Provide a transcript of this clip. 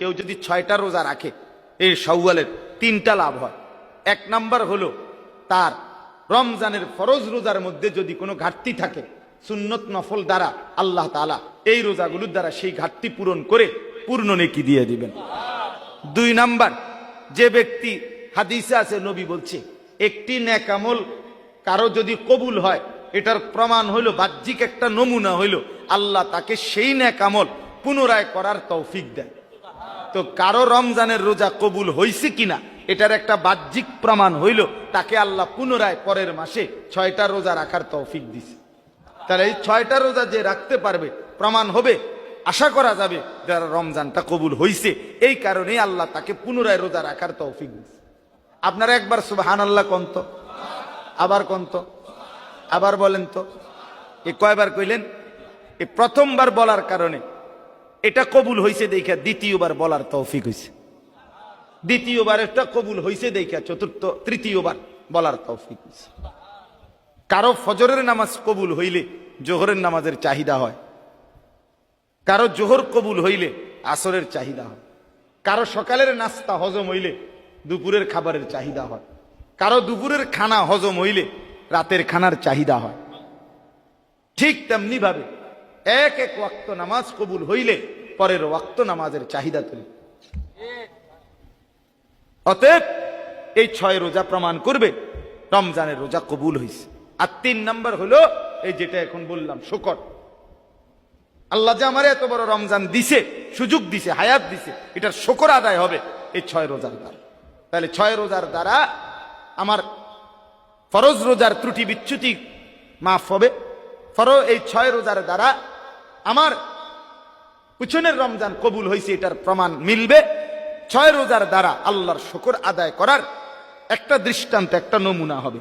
কেউ যদি 6টা রোজা রাখে এই শাওয়ালের 3টা লাভ হয়। 1 নাম্বার হলো তার রমজানের ফরজ রোজার মধ্যে যদি কোনো ঘাটতি থাকে সুন্নত নফল দ্বারা আল্লাহ তাআলা এই রোজাগুলোর দ্বারা সেই ঘাটতি পূরণ করে পূর্ণ নেকি দিয়ে দিবেন। 2 নাম্বার, যে ব্যক্তি হাদিসে আছে নবী বলছে একটি নেক আমল কারো যদি কবুল হয় এটার প্রমাণ হইল বাহ্যিক একটা নমুনা হইল আল্লাহ তাকে সেই নেক আমল পুনরায় করার তৌফিক দেয়। তো কারো রমজানের রোজা কবুল হইছে কিনা এটার একটা বাহ্যিক প্রমাণ হইল তাকে আল্লাহ পুনরায় পরের মাসে 6টা রোজা রাখার তৌফিক দিছে। তাহলে এই 6টা রোজা যে রাখতে পারবে প্রমাণ হবে, আশা করা যাবে যারা রমজানটা কবুল হইছে, এই কারণেই আল্লাহ তাকে পুনরায় রোজা রাখার তৌফিক দিছে। আপনারা একবার সুবহানাল্লাহ কন্ত, আবার কন্ত, আবার বলেন তো। এ কয়বার কইলেন? এই প্রথমবার বলার কারণে এটা কবুল হইছে দেখা দ্বিতীয়বার বলার তৌফিক হইছে, দ্বিতীয়বার এটা কবুল হইছে দেখা তৃতীয়বার বলার তৌফিক হইছে। কারো ফজরের নামাজ কবুল হইলে জোহরের নামাজের চাহিদা হয়, কারো জোহর কবুল হইলে আসরের চাহিদা হয়, কারো সকালের নাস্তা হজম হইলে দুপুরের খাবারের চাহিদা হয়, কারো দুপুরের খানা হজম হইলে রাতের খানার চাহিদা হয়। ঠিক তেমনি ভাবে এক এক ওয়াক্ত নামাজ কবুল হইলে পরের ওয়াক্ত নামাজের চাহিদা তৈরি। অতএব এই 6 রোজা প্রমাণ করবে রমজানের রোজা কবুল হইছে। আর 3 নাম্বার হলো এই যেটা এখন বললাম, শুকর। আল্লাহ যে আমার এত বড় রমজান দিছে, সুযোগ দিছে, হায়াত দিছে, এটার শুকর আদায় হবে এই 6 রোজার দ্বারা। তাহলে 6 রোজার দ্বারা আমার ফরজ রোজার ত্রুটি বিচ্যুতি মাফ হবে। এই 6 রোজার দ্বারা আমার পিছনের রমজান কবুল হয়েছে এটার প্রমাণ মিলবে। 6 রোজার দ্বারা আল্লাহর শুকর আদায় করার একটা দৃষ্টান্ত, একটা নমুনা হবে।